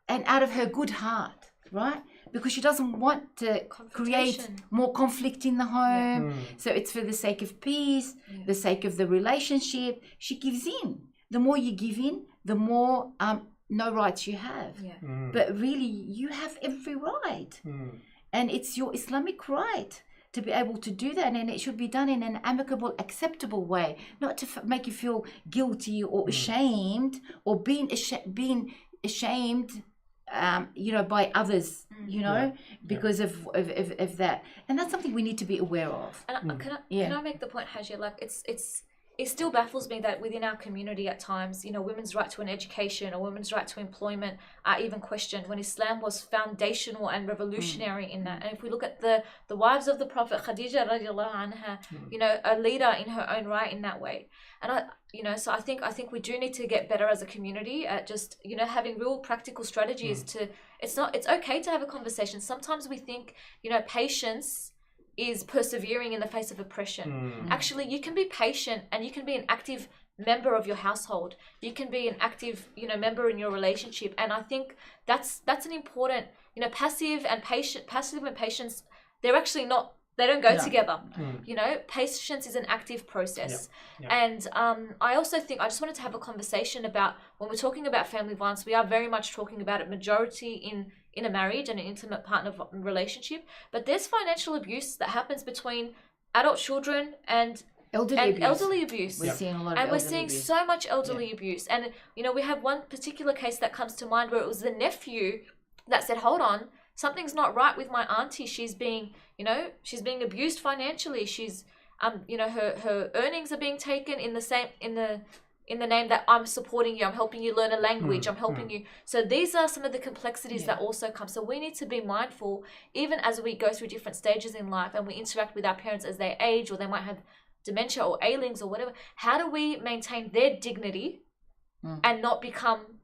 and out of her good heart, right? Because she doesn't want to create more conflict in the home. So it's for the sake of peace, the sake of the relationship. She gives in. The more you give in, the more no rights you have. But really, you have every right. And it's your Islamic right to be able to do that. And it should be done in an amicable, acceptable way, not to make you feel guilty or ashamed or being ashamed by others, because of that. And that's something we need to be aware of. And can I make the point, Hajjeh, like it still baffles me that within our community at times, women's right to an education or women's right to employment are even questioned when Islam was foundational and revolutionary in that. And if we look at the wives of the Prophet, Khadija radiallahu anha, a leader in her own right in that way. And so I think we do need to get better as a community at just, having real practical strategies it's okay to have a conversation. Sometimes we think, patience is persevering in the face of oppression. Actually, you can be patient and you can be an active member of your household. You can be an active, member in your relationship. And I think that's an important, passive and patience, they're actually not, they don't go together. Patience is an active process. And I also think, I just wanted to have a conversation about, when we're talking about family violence, we are very much talking about it majority in a marriage and an intimate partner relationship. But there's financial abuse that happens between adult children and elderly abuse. We're seeing a lot of and we're elderly seeing abuse. so much elderly abuse. And, we have one particular case that comes to mind where it was the nephew that said, hold on, something's not right with my auntie. She's being abused financially. She's her earnings are being taken in the name that I'm supporting you, I'm helping you learn a language, I'm helping you. So these are some of the complexities that also come. So we need to be mindful, even as we go through different stages in life and we interact with our parents as they age, or they might have dementia or ailings or whatever. How do we maintain their dignity and not become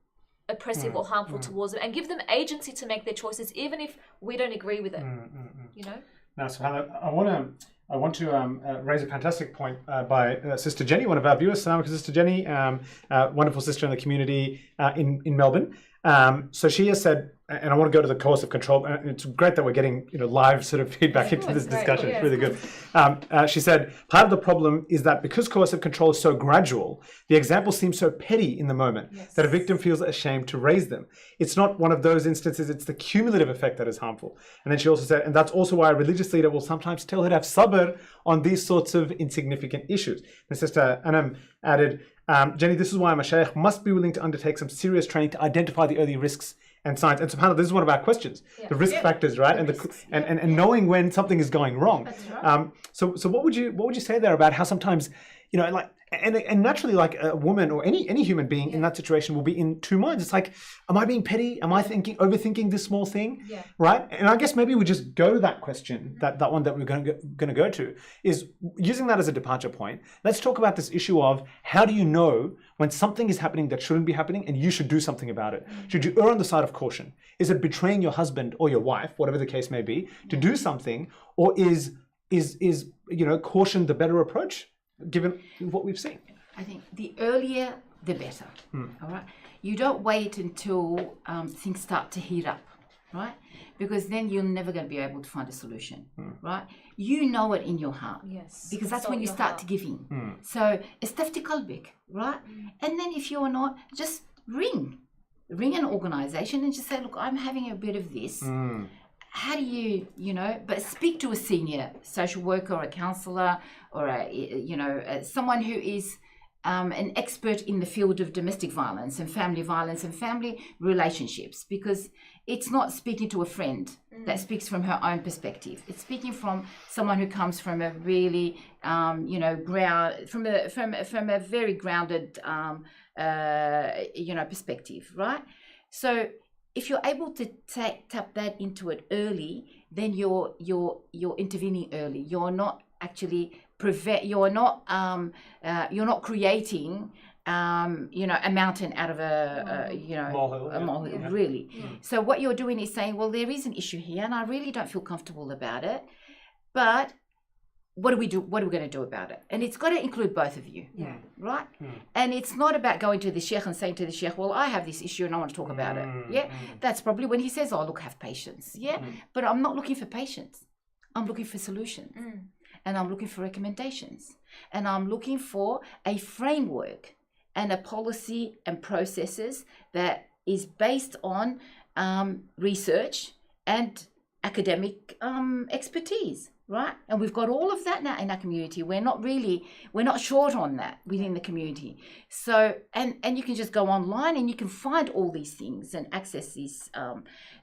oppressive or harmful towards them, and give them agency to make their choices, even if we don't agree with it? Now, SubhanAllah, I want to raise a fantastic point by Sister Jenny, one of our viewers. Assalamu alaikum, Sister Jenny, wonderful sister in the community in Melbourne. So she has said, and I want to go to the course of control, and it's great that we're getting live sort of feedback into this discussion. It's really good. She said, part of the problem is that because coercive control is so gradual, the examples seem so petty in the moment that a victim feels ashamed to raise them. It's not one of those instances, it's the cumulative effect that is harmful. And then she also said, and that's also why a religious leader will sometimes tell her to have sabr on these sorts of insignificant issues. And Sister Anam added, Jenny, this is why a mashaykh must be willing to undertake some serious training to identify the early risks and signs. And subhanAllah, this is one of our questions, the risk factors, right? And knowing when something is going wrong. That's right. So what would you say there about how sometimes, and naturally, like a woman or any human being in that situation will be in two minds. It's like, am I being petty? Am I overthinking this small thing? Yeah. Right? And I guess maybe we just go to that question, that one that we're going to go to, is using that as a departure point. Let's talk about this issue of how do you know when something is happening that shouldn't be happening and you should do something about it? Should you err on the side of caution? Is it betraying your husband or your wife, whatever the case may be, to do something, or is caution the better approach? Given what we've seen, I think the earlier, the better. All right, you don't wait until things start to heat up, right? Because then you're never going to be able to find a solution, right? You know it in your heart, because that's when you start to give in. So istafti qalbik, right? And then if you're not, just ring an organization and just say, look, I'm having a bit of this. How do you, but speak to a senior social worker or a counselor or someone who is an expert in the field of domestic violence and family relationships, because it's not speaking to a friend that speaks from her own perspective. It's speaking from someone who comes from a really, from a very grounded, perspective, right? So if you're able to tap that into it early, then you're intervening early. You're not actually you're not creating a mountain out of a molehill, really. So what you're doing is saying, well, there is an issue here and I really don't feel comfortable about it, but what do we do? What are we going to do about it? And it's got to include both of you, right? And it's not about going to the sheikh and saying to the sheikh, well, I have this issue and I want to talk about it. That's probably when he says, oh, look, have patience. But I'm not looking for patience. I'm looking for solutions. And I'm looking for recommendations. And I'm looking for a framework and a policy and processes that is based on research and academic expertise. Right? And we've got all of that now in our community. We're not short on that within the community. So, and you can just go online and you can find all these things and access this.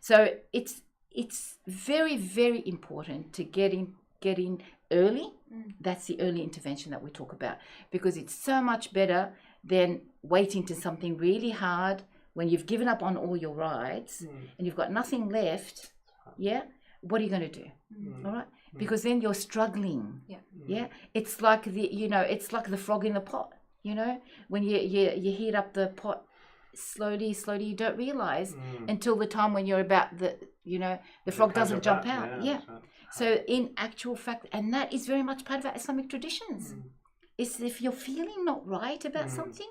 So it's very, very important to get in early. That's the early intervention that we talk about, because it's so much better than waiting to something really hard when you've given up on all your rights and you've got nothing left. What are you going to do? All right. Because then you're struggling. It's like the frog in the pot. When you heat up the pot slowly, you don't realize until the time when you're about the frog doesn't jump out. So in actual fact, and that is very much part of our Islamic traditions. Is if you're feeling not right about something,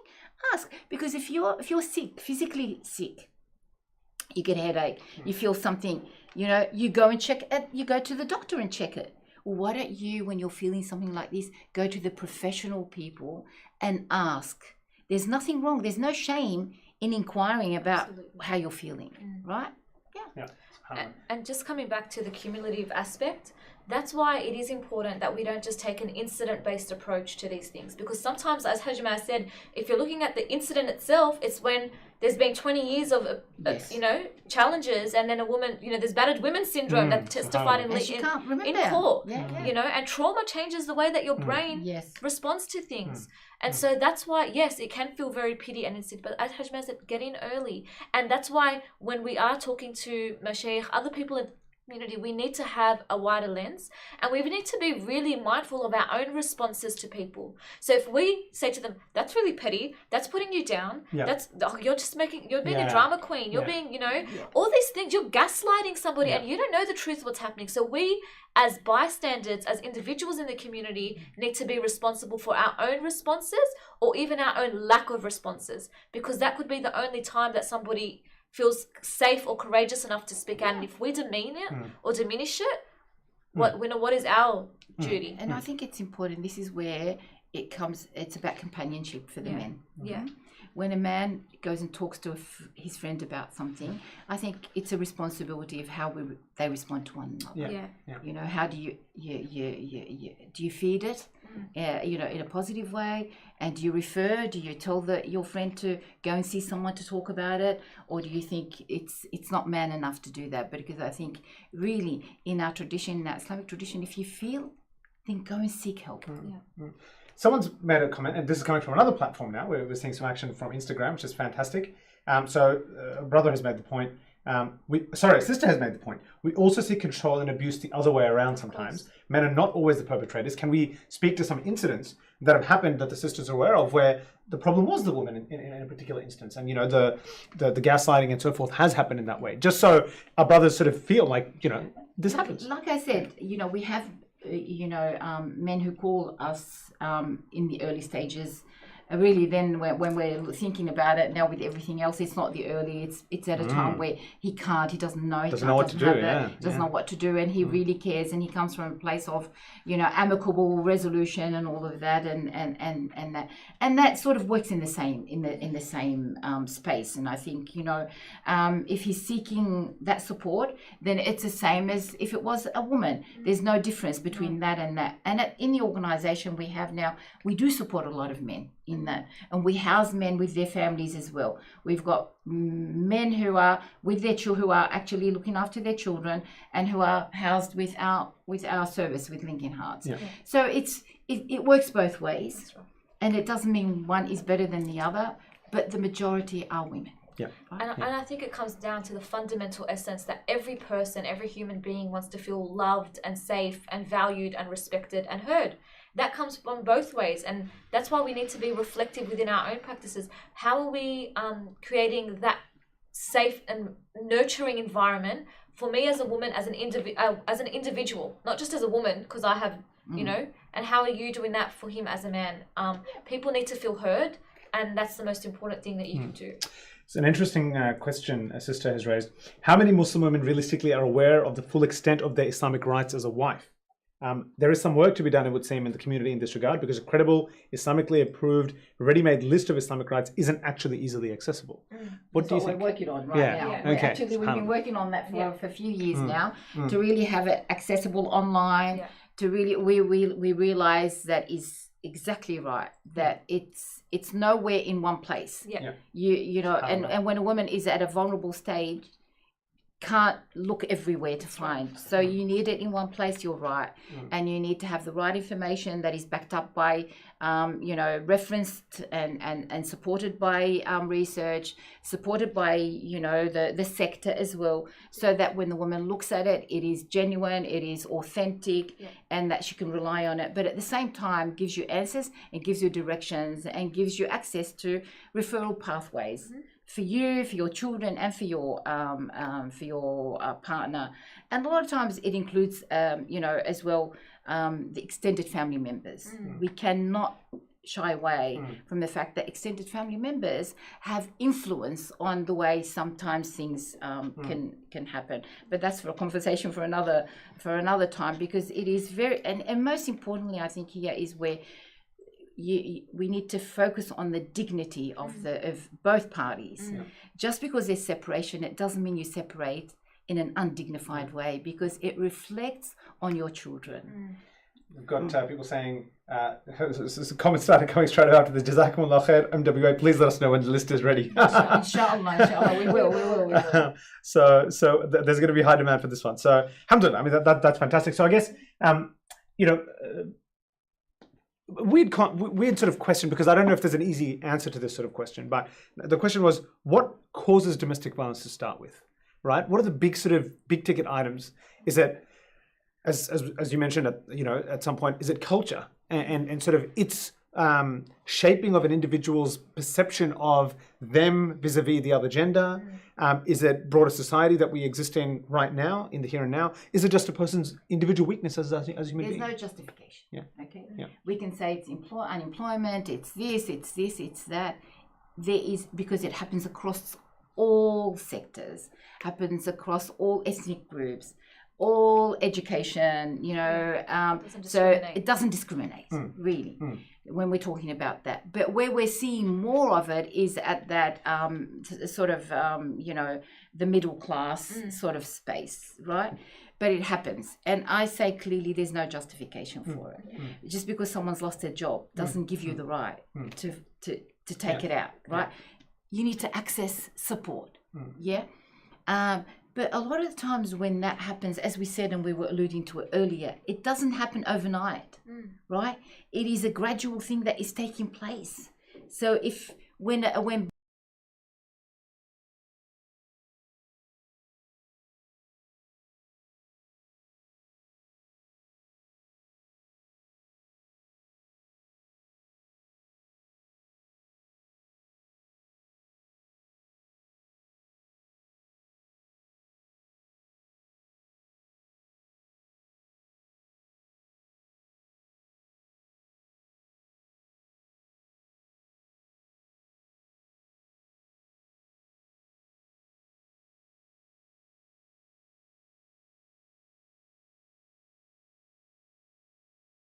ask. Because if you're sick, physically sick, you get a headache, you feel something, you go and check it, you go to the doctor and check it. Well, why don't you, when you're feeling something like this, go to the professional people and ask? There's nothing wrong. There's no shame in inquiring about how you're feeling, right? And just coming back to the cumulative aspect, That's why it is important that we don't just take an incident-based approach to these things, because sometimes, as Hajjeh Maha said, if you're looking at the incident itself, it's when there's been 20 years of challenges, and then a woman, there's battered women syndrome that testified in court, and trauma changes the way that your brain responds to things. And so that's why, yes, it can feel very pity and instant, but as Hajjeh Maha said, get in early. And that's why when we are talking to Mashaykh, other people in community, we need to have a wider lens, and we need to be really mindful of our own responses to people. So if we say to them, that's really petty, that's putting you down, you're being a drama queen, you're being, all these things, you're gaslighting somebody and you don't know the truth of what's happening. So we, as bystanders, as individuals in the community, need to be responsible for our own responses, or even our own lack of responses, because that could be the only time that somebody feels safe or courageous enough to speak out. And if we demean it or diminish it, what is our duty? And I think it's important. This is where it comes. It's about companionship for the men. Yeah. When a man goes and talks to his friend about something, I think it's a responsibility of how they respond to one another. How do you do you feed it, in a positive way, and do you refer? Do you tell your friend to go and see someone to talk about it, or do you think it's not man enough to do that? Because I think really in our tradition, in our Islamic tradition, if you feel, then go and seek help. Someone's made a comment, and this is coming from another platform now, where we're seeing some action from Instagram, which is fantastic. So a brother has made the point. A sister has made the point. We also see control and abuse the other way around sometimes. Men are not always the perpetrators. Can we speak to some incidents that have happened that the sisters are aware of, where the problem was the woman in a particular instance, and the gaslighting and so forth has happened in that way, just so our brothers sort of feel like this happens. Like I said, we have men who call us in the early stages. Really, then when we're thinking about it now with everything else, it's not the early. It's at a time where he doesn't know what to do, and he really cares, and he comes from a place of amicable resolution and all of that, and that sort of works in the same space. And I think if he's seeking that support, then it's the same as if it was a woman. There's no difference between that and that. And in the organisation we have now, we do support a lot of men in that, and we house men with their families as well. We've got men who are with their children, who are actually looking after their children, and who are housed with our service with Lincoln Hearts. So it works both ways, and it doesn't mean one is better than the other, but the majority are women. And I think it comes down to the fundamental essence that every person, every human being wants to feel loved and safe and valued and respected and heard. That comes from both ways, and that's why we need to be reflective within our own practices. How are we creating that safe and nurturing environment for me as a woman, as an individual, not just as a woman, because I have, and how are you doing that for him as a man? People need to feel heard, and that's the most important thing that you can do. It's an interesting question a sister has raised. How many Muslim women realistically are aware of the full extent of their Islamic rights as a wife? There is some work to be done, it would seem, in the community in this regard, because a credible, Islamically approved, ready-made list of Islamic rights isn't actually easily accessible. What do you think? We're working on now. We've been working on that for a few years now, to really have it accessible online. To really, we realize that is exactly right. That it's nowhere in one place. And when a woman is at a vulnerable stage, can't look everywhere to find. So you need it in one place, you're right. And you need to have the right information that is backed up by, referenced and supported by research, supported by, the sector as well, so that when the woman looks at it, it is genuine, it is authentic, and that she can rely on it. But at the same time, gives you answers and gives you directions and gives you access to referral pathways. For you, for your children, and for your partner. And a lot of times it includes, as well, the extended family members. We cannot shy away from the fact that extended family members have influence on the way sometimes things can happen. But that's for a conversation for another time, because it is very, and most importantly, I think here is where we need to focus on the dignity of both parties. Just because there's separation, it doesn't mean you separate in an undignified way, because it reflects on your children. We've got people saying, comments started coming straight after the Jazakumullah khair, MWA, please let us know when the list is ready. Inshallah, we will. So there's going to be high demand for this one. So, alhamdulillah, I mean, that's fantastic. So I guess, weird sort of question, because I don't know if there's an easy answer to this sort of question, but the question was, what causes domestic violence to start with, right? What are the big ticket items? Is it, as you mentioned, at some point, is it culture and sort of its shaping of an individual's perception of them vis-a-vis the other gender? Is it broader society that we exist in right now, in the here and now? Is it just a person's individual weaknesses as human being? There's no justification. Yeah. Okay. Yeah. We can say it's unemployment, it's this, it's that. There is, because it happens across all sectors, happens across all ethnic groups, all education, so it doesn't discriminate really when we're talking about that. But where we're seeing more of it is at that sort of the middle class sort of space, right? But it happens, and I say clearly there's no justification for it. Just because someone's lost their job doesn't give you the right to take it out, right? You need to access support. But a lot of the times when that happens, as we said, and we were alluding to it earlier, it doesn't happen overnight, right? It is a gradual thing that is taking place. So when